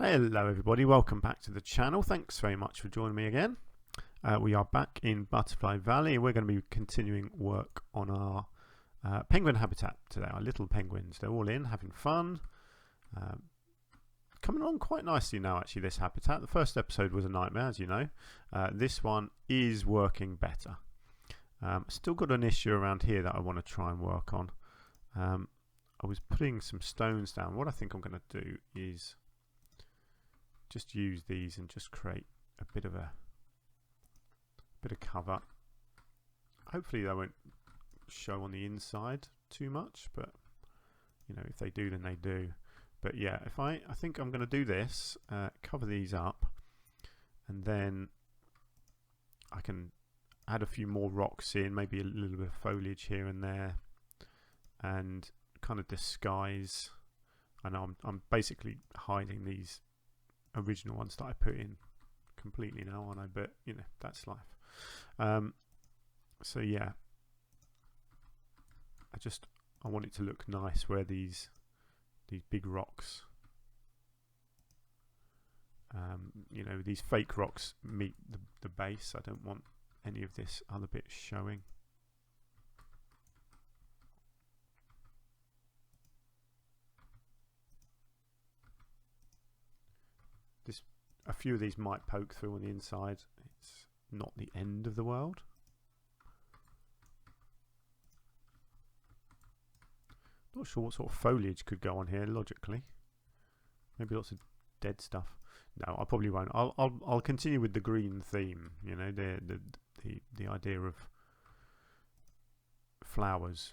Hello everybody, welcome back to the channel. Thanks very much for joining me again. We are back in Butterfly Valley. We're going to be continuing work on our penguin habitat today. Our little penguins, they're all in, having fun. Coming along quite nicely now actually, this habitat. The first episode was a nightmare, as you know. This one is working better. Still got an issue around here that I want to try and work on. I was putting some stones down. What I think I'm going to do is just use these and just create a bit of cover. Hopefully they won't show on the inside too much, but you know, if they do then they do. But yeah, if I think I'm going to do this, cover these up, and then I can add a few more rocks in, maybe a little bit of foliage here and there, and kind of disguise. I know I'm basically hiding these original ones that I put in completely now, aren't I? But you know, that's life. So yeah, I want it to look nice where these big rocks, you know, these fake rocks meet the base. I don't want any of this other bit showing. A few of these might poke through on the inside. It's not the end of the world. Not sure what sort of foliage could go on here logically. Maybe lots of dead stuff. No, I probably won't. I'll continue with the green theme. You know, the idea of flowers,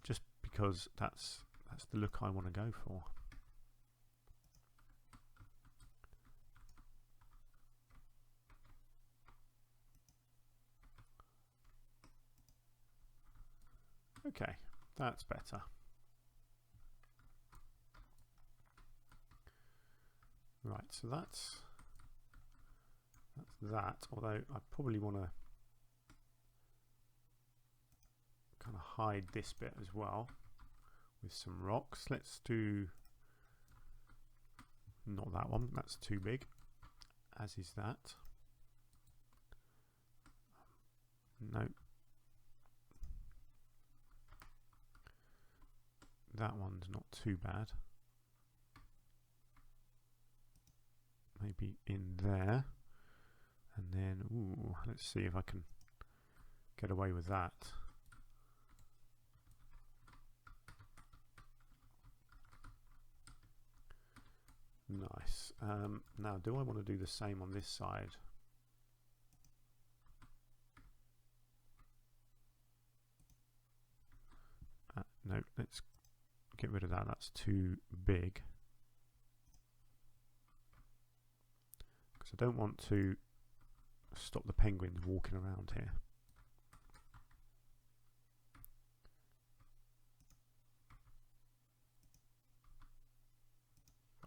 just because that's the look I want to go for. Okay, that's better. Right, so that's that, although I probably want to kind of hide this bit as well with some rocks. Let's do not that one, that's too big, as is that. No. That one's not too bad. Maybe in there. And then, ooh, let's see if I can get away with that. Nice. Now, do I want to do the same on this side? No, let's get rid of that. That's too big. Because I don't want to stop the penguins walking around here.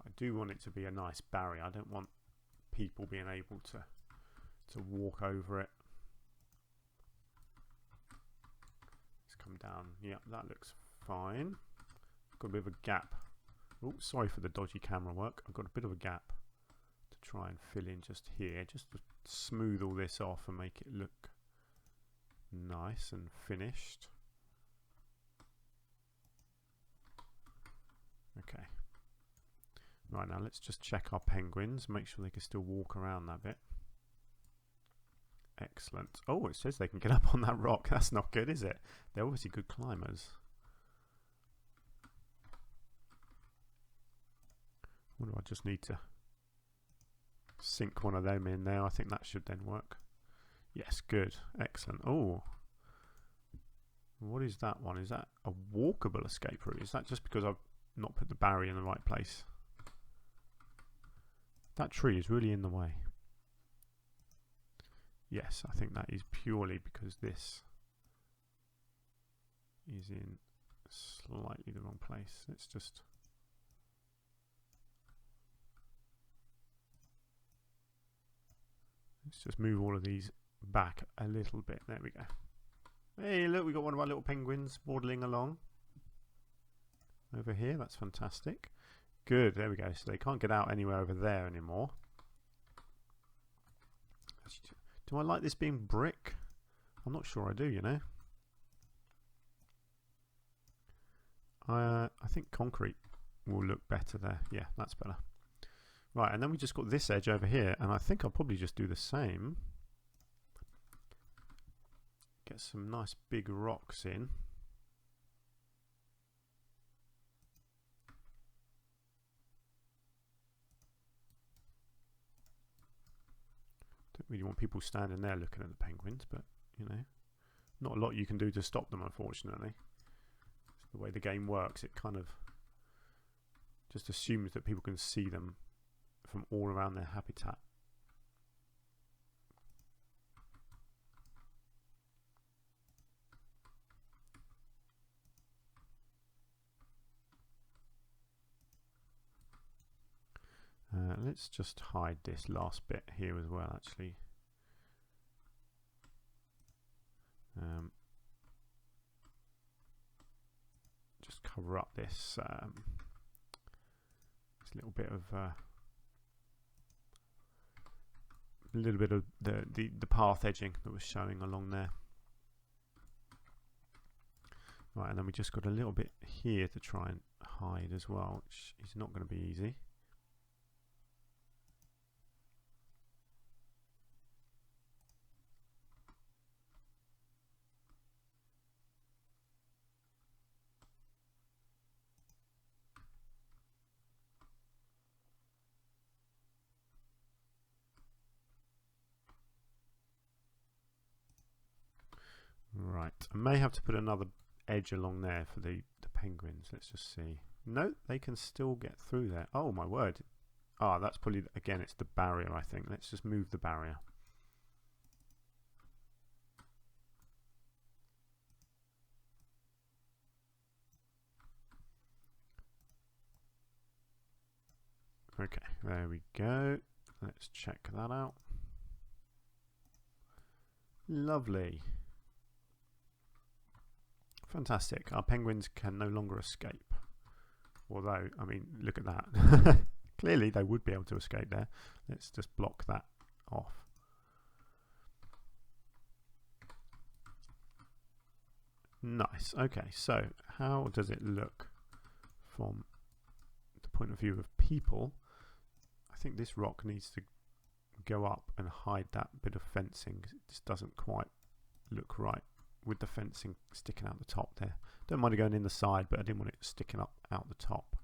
I do want it to be a nice barrier. I don't want people being able to walk over it. Let's come down. Yeah, that looks fine. Got a bit of a gap. Oh, sorry for the dodgy camera work. I've got a bit of a gap to try and fill in just here, just to smooth all this off and make it look nice and finished. Okay. Right, now let's just check our penguins, make sure they can still walk around that bit. Excellent. Oh, it says they can get up on that rock. That's not good, is it? They're obviously good climbers. What do I just need to sink one of them in there? I think that should then work. Yes, good. Excellent. Oh, what is that one? Is that a walkable escape route? Is that just because I've not put the barrier in the right place? That tree is really in the way. Yes, I think that is purely because this is in slightly the wrong place. Let's just move all of these back a little bit. There we go. Hey, look, we got one of our little penguins waddling along over here. That's fantastic. Good, there we go. So they can't get out anywhere over there anymore. Do I like this being brick? I'm not sure I do, you know. I think concrete will look better there. Yeah, that's better. Right, and then we just got this edge over here, and I think I'll probably just do the same. Get some nice big rocks in. Don't really want people standing there looking at the penguins, but you know, not a lot you can do to stop them, unfortunately. It's the way the game works. It kind of just assumes that people can see them from all around their habitat. Let's just hide this last bit here as well, actually. Just cover up this little bit of a little bit of the path edging that was showing along there. Right, and then we just got a little bit here to try and hide as well, which is not going to be easy. Right, I may have to put another edge along there for the penguins. Let's just see. No, they can still get through there. Oh my word. Ah, that's probably, again, it's the barrier, I think. Let's just move the barrier. Okay, there we go. Let's check that out. Lovely. Fantastic. Our penguins can no longer escape. Although, I mean, look at that. Clearly they would be able to escape there. Let's just block that off. Nice. Okay, so how does it look from the point of view of people? I think this rock needs to go up and hide that bit of fencing. It just doesn't quite look right with the fencing sticking out the top there. Don't mind it going in the side, but I didn't want it sticking up out the top.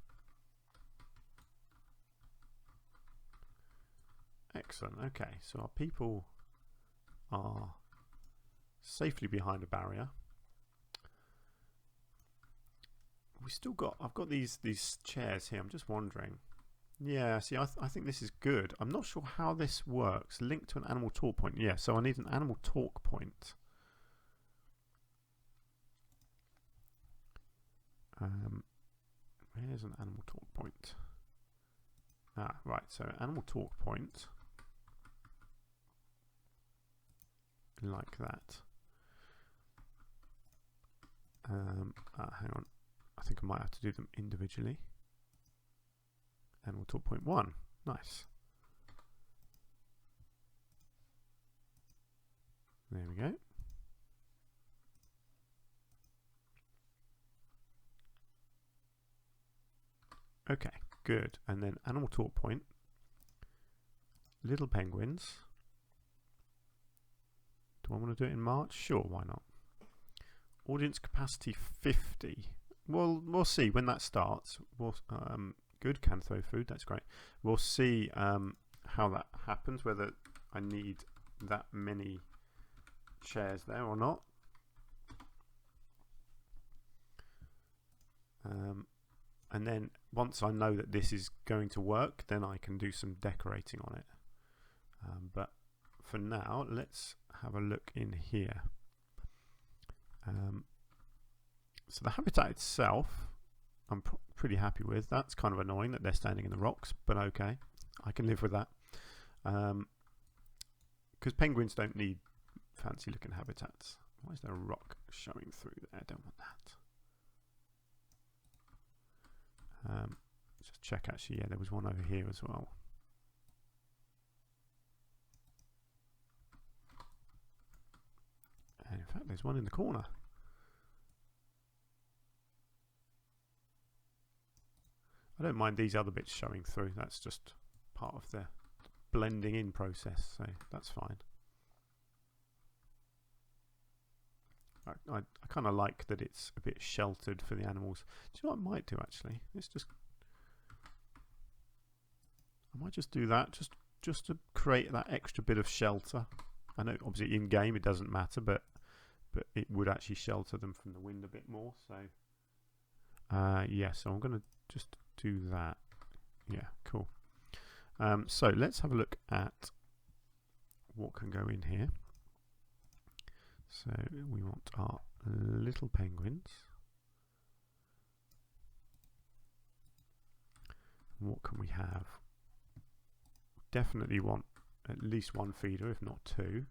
Excellent. Okay, so our people are safely behind a barrier. We still got, I've got these chairs here. I'm just wondering. Yeah, see, I think this is good. I'm not sure how this works. Linked to an animal talk point. Yeah, so I need an animal talk point. Where's an animal talk point? Ah, right, so animal talk point. Like that. Hang on. I think I might have to do them individually. Animal talk point 1. Nice. There we go. Okay, good. And then animal talk point. Little penguins. Do I want to do it in March? Sure, why not? Audience capacity 50. Well, we'll see when that starts. We'll, good, can throw food, that's great. We'll see how that happens, whether I need that many chairs there or not. And then once I know that this is going to work, then I can do some decorating on it. But for now, let's have a look in here. So the habitat itself, I'm pretty happy with. That's kind of annoying that they're standing in the rocks, but okay, I can live with that. Because penguins don't need fancy looking habitats. Why is there a rock showing through there? I don't want that. just check actually. Yeah, there was one over here as well. And in fact, there's one in the corner. I don't mind these other bits showing through. That's just part of the blending in process, so that's fine. I kind of like that it's a bit sheltered for the animals. Do you know what I might do actually? I might just do that just to create that extra bit of shelter. I know obviously in game it doesn't matter, but it would actually shelter them from the wind a bit more. So yeah, so I'm going to just do that. Yeah, cool. So let's have a look at what can go in here. So we want our little penguins. What can we have? Definitely want at least one feeder, if not two.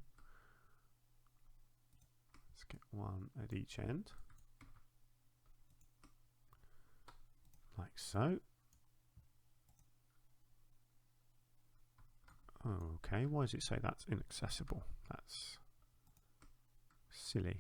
Let's get one at each end. Like so. Okay, why does it say that's inaccessible? That's silly.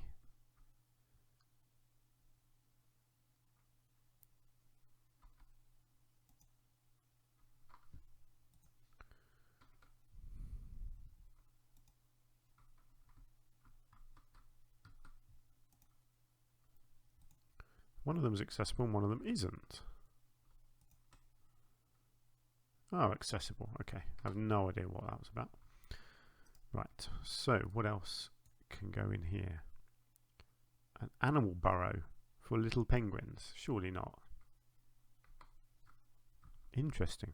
One of them is accessible and one of them isn't. Oh, accessible. Okay, I have no idea what that was about. Right, so what else can go in here? An animal burrow for little penguins? Surely not. Interesting.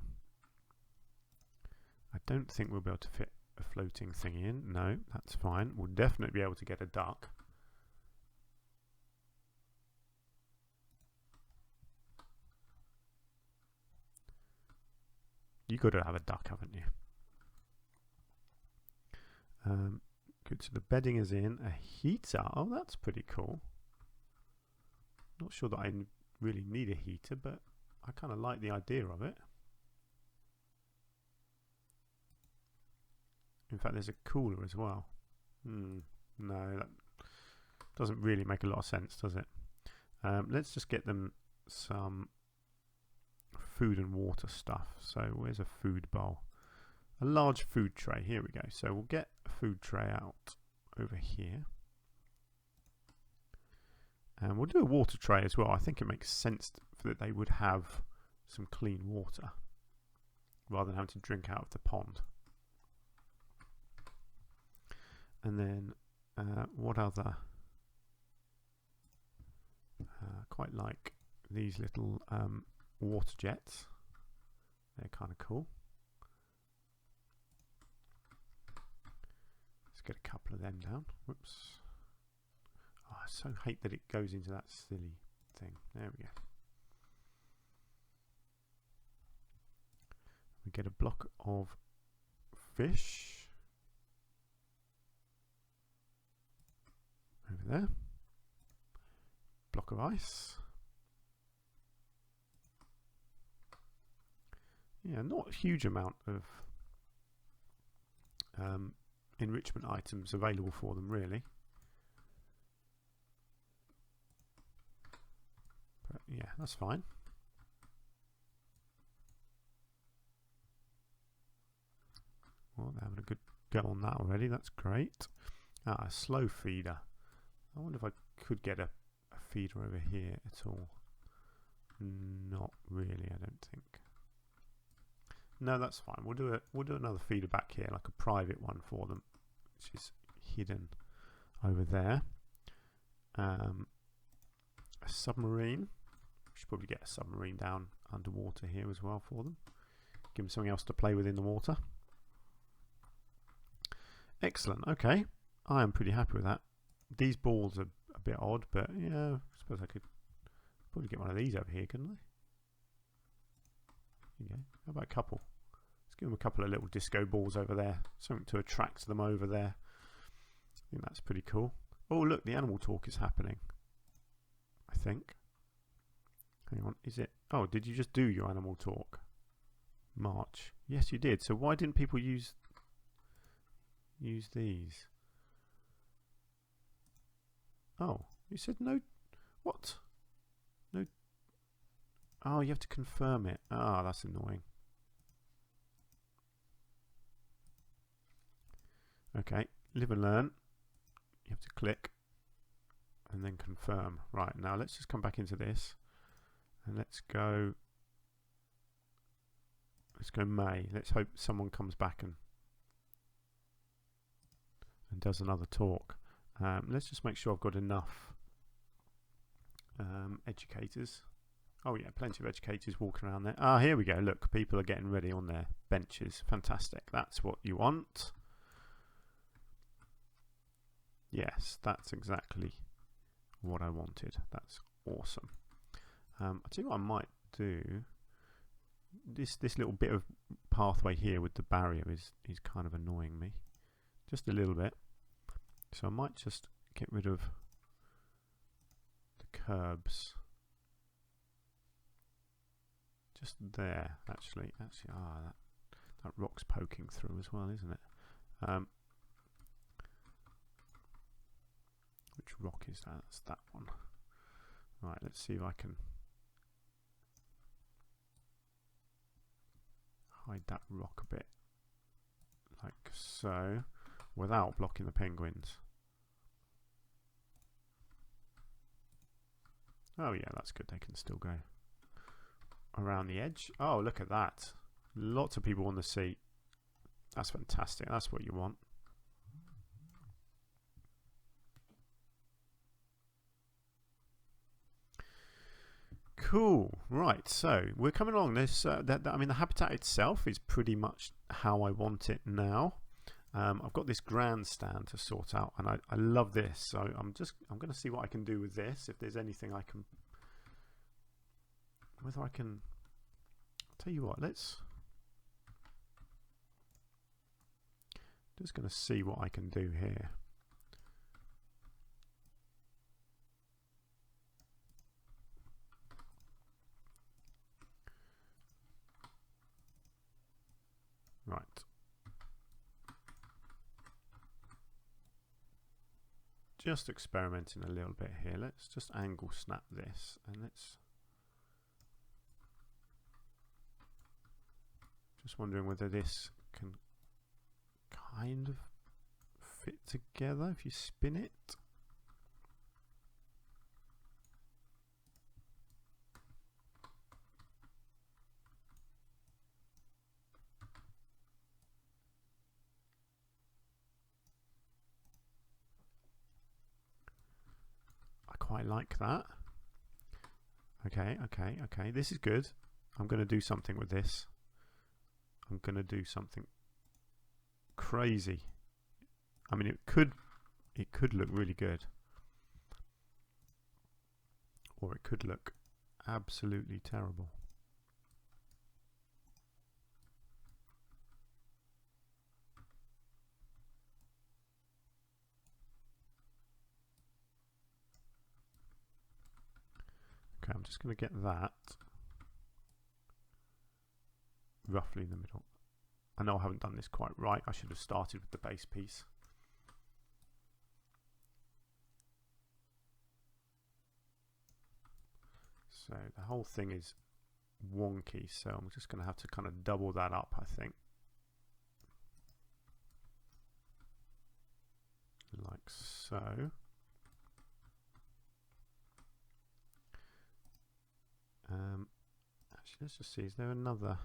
I don't think we'll be able to fit a floating thing in. No, that's fine. We'll definitely be able to get a duck. You've got to have a duck, haven't you? Good, so the bedding is in. A heater, oh that's pretty cool. Not sure that I really need a heater, but I kind of like the idea of it. In fact, there's a cooler as well. No, that doesn't really make a lot of sense, does it? Let's just get them some food and water stuff. So where's a food bowl? A large food tray. Here we go. So we'll get a food tray out over here. And we'll do a water tray as well. I think it makes sense that they would have some clean water rather than having to drink out of the pond. And then what other? Quite like these little water jets. They're kind of cool. Let's get a couple of them down. Whoops. Oh, I so hate that it goes into that silly thing. There we go. We get a block of fish over there. Block of ice. Yeah, not a huge amount of enrichment items available for them, really. But yeah, that's fine. Well, they're having a good go on that already. That's great. Ah, a slow feeder. I wonder if I could get a feeder over here at all. Not really, I don't think. No, that's fine. We'll do another feeder back here, like a private one for them, which is hidden over there. A submarine. We should probably get a submarine down underwater here as well for them. Give them something else to play with in the water. Excellent. Okay, I am pretty happy with that. These balls are a bit odd, but yeah, I suppose I could probably get one of these over here, couldn't I? There you go. How about a couple? Let's give them a couple of little disco balls over there. Something to attract them over there. I think that's pretty cool. Oh, look, the animal talk is happening. I think. Hang on, is it? Oh, did you just do your animal talk? March. Yes, you did. So why didn't people use these? Oh, you said no. What? No. Oh, you have to confirm it. Ah, that's annoying. Okay, live and learn. You have to click and then confirm. Right, now let's just come back into this and let's go May. Let's hope someone comes back and does another talk. Let's just make sure I've got enough educators. Oh yeah, plenty of educators walking around there. Ah, here we go. Look, people are getting ready on their benches. Fantastic. That's what you want. Yes, that's exactly what I wanted. That's awesome. I'll tell you what I might do. This little bit of pathway here with the barrier is kind of annoying me. Just a little bit. So I might just get rid of the curbs. Just there, actually. That rock's poking through as well, isn't it? Which rock is that? That's that one. Right, let's see if I can hide that rock a bit, like so, without blocking the penguins. Oh yeah, that's good. They can still go around the edge. Oh, look at that. Lots of people on the seat. That's fantastic. That's what you want. Cool. Right, so we're coming along this. I mean, the habitat itself is pretty much how I want it now. I've got this grandstand to sort out, and I love this. So I'm going to see what I can do with this. If there's anything I can, whether I can. I'll tell you what. Let's. Just going to see what I can do here. Right. Just experimenting a little bit here. Let's just angle snap this and let's just wondering whether this can kind of fit together if you spin it. I like that. Okay. This is good. I'm going to do something with this. I'm going to do something crazy. I mean, it could look really good, or it could look absolutely terrible. Okay, I'm just going to get that roughly in the middle. I know I haven't done this quite right. I should have started with the base piece. So the whole thing is wonky, so I'm just going to have to kind of double that up, I think. Like so. Actually, let's just see, is there another?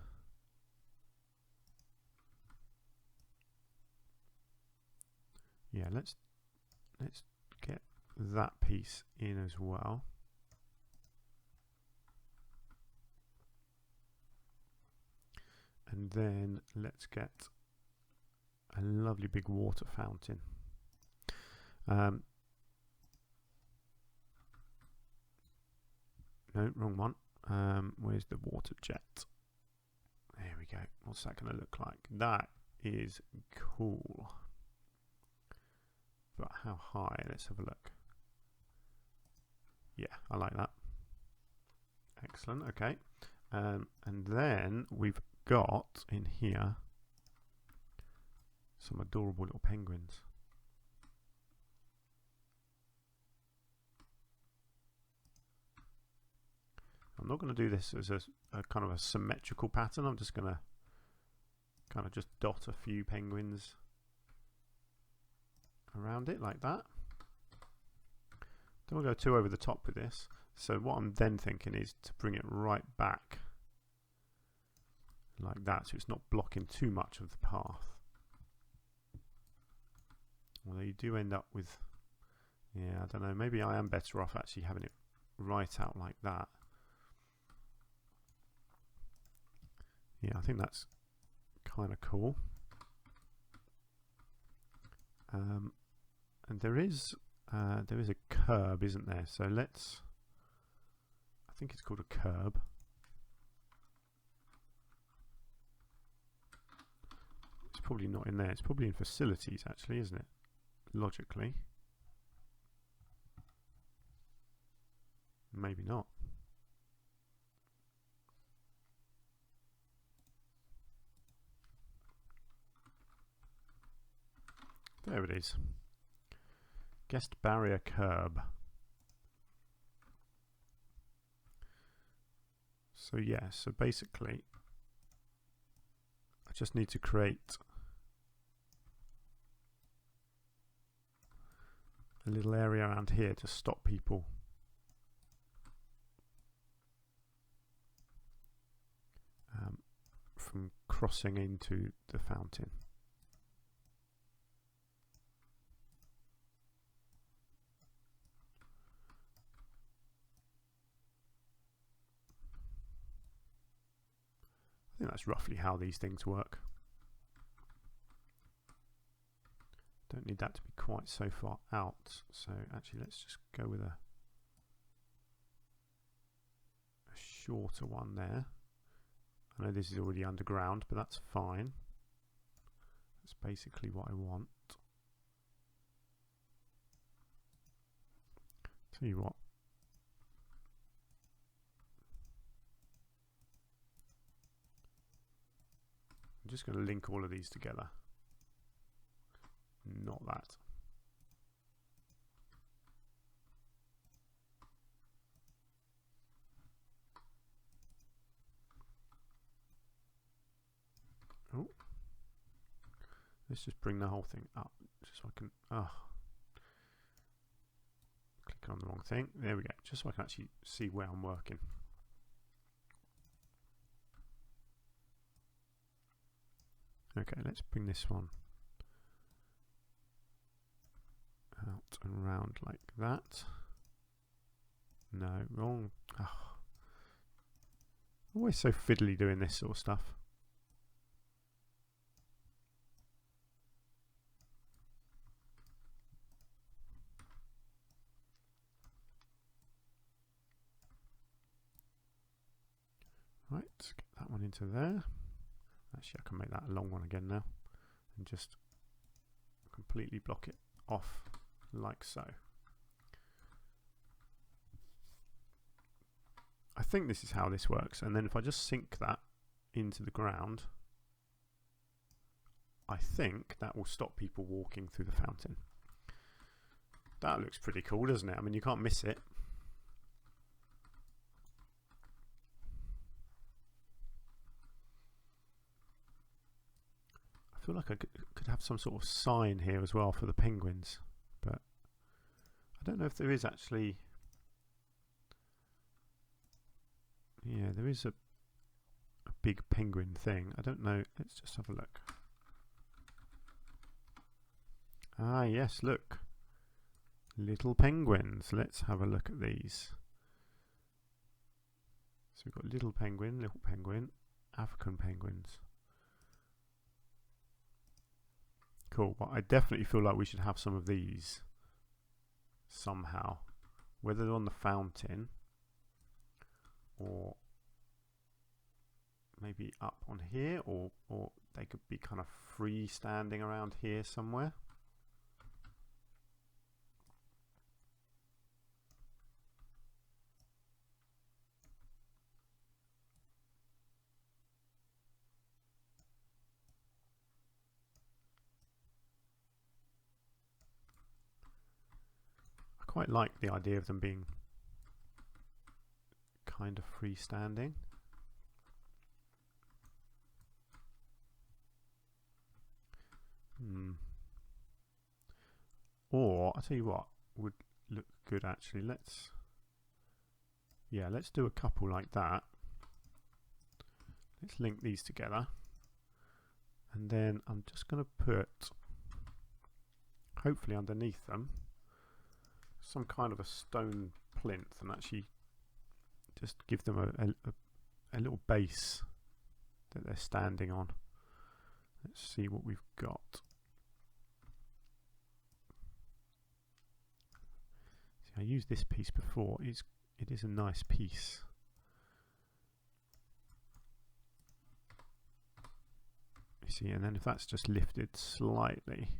Yeah, let's get that piece in as well. And then let's get a lovely big water fountain. No, wrong one. Where's the water jet? There we go. What's that going to look like? That is cool. But how high? Let's have a look. Yeah, I like that. Excellent, okay. And then we've got in here some adorable little penguins. I'm not going to do this as a kind of a symmetrical pattern. I'm just going to kind of just dot a few penguins around it like that. Don't want to go too over the top with this. So what I'm then thinking is to bring it right back like that, so it's not blocking too much of the path. Although you do end up with, yeah, I don't know, maybe I am better off actually having it right out like that. Yeah, I think that's kind of cool. And there is a curb, isn't there? So let's, I think it's called a curb. It's probably not in there. It's probably in facilities, actually, isn't it? Logically. Maybe not. There it is. Guest barrier curb. So yeah, so basically I just need to create a little area around here to stop people from crossing into the fountain. I think that's roughly how these things work. Don't need that to be quite so far out. So actually let's just go with a shorter one there. I know this is already underground, but that's fine. That's basically what I want. Tell you what. I'm just going to link all of these together. Not that. Oh. Let's just bring the whole thing up just so I can, clicking on the wrong thing. There we go. Just so I can actually see where I'm working. Okay, let's bring this one out and round like that. No, wrong. Oh. Always so fiddly doing this sort of stuff. Right, get that one into there. Actually, I can make that a long one again now and just completely block it off like so. I think this is how this works, and then if I just sink that into the ground, I think that will stop people walking through the fountain. That looks pretty cool, doesn't it? I mean, you can't miss it. I feel like I could have some sort of sign here as well for the penguins, but I don't know if there is actually. Yeah, there is a big penguin thing. I don't know. Let's just have a look. Ah, yes, look. Little penguins. Let's have a look at these. So we've got little penguin, African penguins. Cool. Well, I definitely feel like we should have some of these somehow. Whether they're on the fountain or maybe up on here, or they could be kind of free standing around here somewhere. quite like the idea of them being kind of freestanding. Or I'll tell you what would look good actually. Let's do a couple like that. Let's link these together, and then I'm just going to put, hopefully underneath them, some kind of a stone plinth, and actually just give them a little base that they're standing on. Let's see what we've got. See, I used this piece before. It is a nice piece. You see, and then if that's just lifted slightly,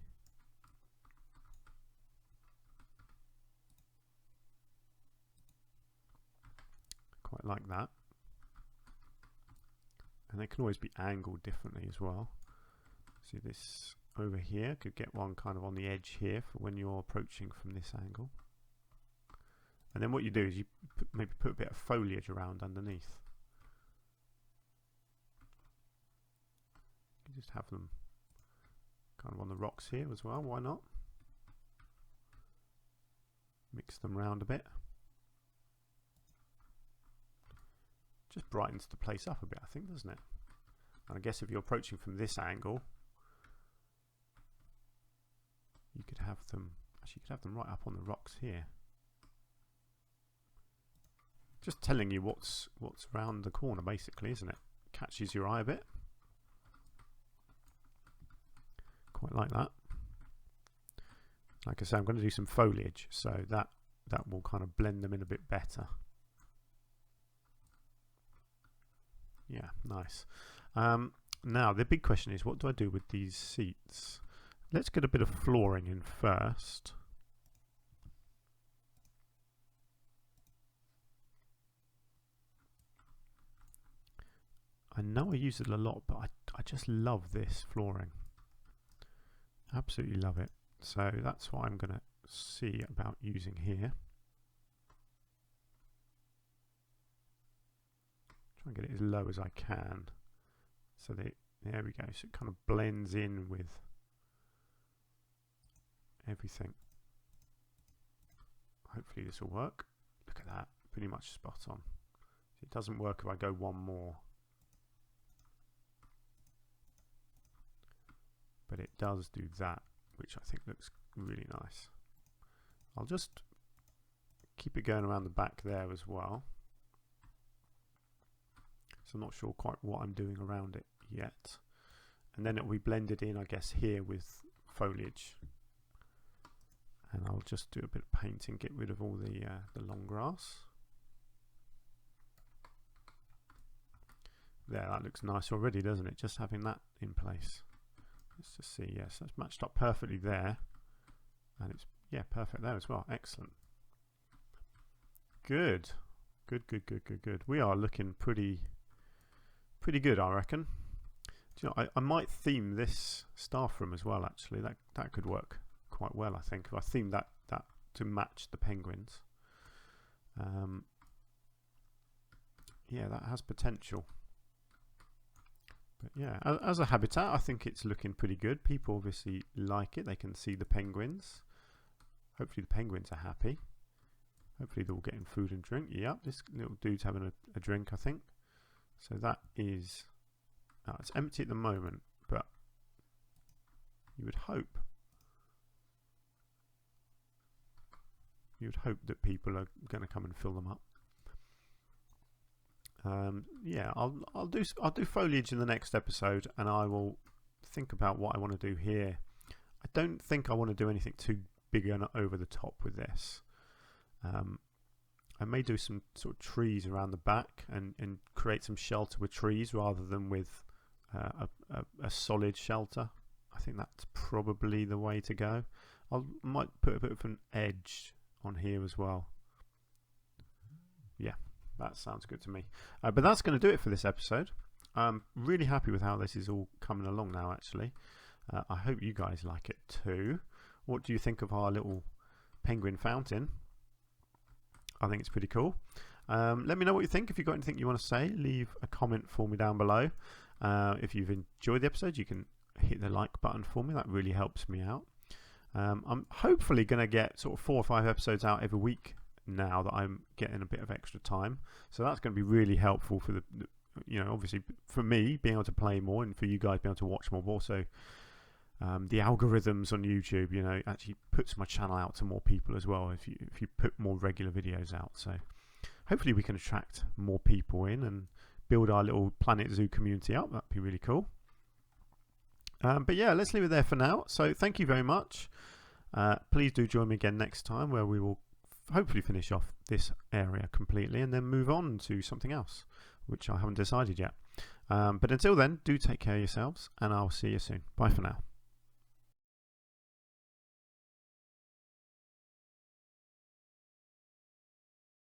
quite like that. And they can always be angled differently as well. See, this over here could get one kind of on the edge here for when you're approaching from this angle. And then what you do is you maybe put a bit of foliage around underneath. You just have them kind of on the rocks here as well, why not? Mix them round a bit. Just brightens the place up a bit, I think, doesn't it? And I guess if you're approaching from this angle, you could have them, actually you could have them right up on the rocks here. Just telling you what's around the corner basically, isn't it? Catches your eye a bit. Quite like that. Like I say, I'm going to do some foliage, so that will kind of blend them in a bit better. Yeah, nice. Now the big question is, what do I do with these seats? Let's get a bit of flooring in first. I know I use it a lot, but I just love this flooring. Absolutely love it. So that's what I'm going to see about using here. Try and get it as low as I can. So that, there we go. So it kind of blends in with everything. Hopefully this will work. Look at that. Pretty much spot on. It doesn't work if I go one more. But it does do that, which I think looks really nice. I'll just keep it going around the back there as well. So I'm not sure quite what I'm doing around it yet. And then it will be blended in, I guess, here with foliage. And I'll just do a bit of painting, get rid of all the long grass. There, that looks nice already, doesn't it? Just having that in place. Let's just see, yes, that's matched up perfectly there. And it's, yeah, perfect there as well. Excellent. Good. Good. We are looking pretty good, I reckon. Do you know, I might theme this staff room as well, actually. That could work quite well, I think, if I theme that to match the penguins. Yeah, that has potential. But yeah, as a habitat, I think it's looking pretty good. People obviously like it. They can see the penguins. Hopefully the penguins are happy. Hopefully they're all getting food and drink. Yep, this little dude's having a drink, I think. So that is... Oh, it's empty at the moment, but you would hope that people are going to come and fill them up. Yeah, I'll do foliage in the next episode, and I will think about what I want to do here. I don't think I want to do anything too big and over the top with this. I may do some sort of trees around the back and create some shelter with trees rather than with a solid shelter. I think that's probably the way to go. Might put a bit of an edge on here as well. Yeah. That sounds good to me. But that's going to do it for this episode. I'm really happy with how this is all coming along now, actually. I hope you guys like it too. What do you think of our little penguin fountain? I think it's pretty cool. Let me know what you think. If you've got anything you want to say, leave a comment for me down below. If you've enjoyed the episode, you can hit the like button for me. That really helps me out. I'm hopefully going to get sort of 4 or 5 episodes out every week now that I'm getting a bit of extra time. So that's going to be really helpful for the obviously for me being able to play more, and for you guys being able to watch more. But also, the algorithms on YouTube, actually puts my channel out to more people as well if you put more regular videos out. So hopefully we can attract more people in and build our little Planet Zoo community up. That'd be really cool. But yeah, let's leave it there for now. So thank you very much. Please do join me again next time, where we will hopefully finish off this area completely and then move on to something else, which I haven't decided yet. But until then, do take care of yourselves, and I'll see you soon. Bye for now.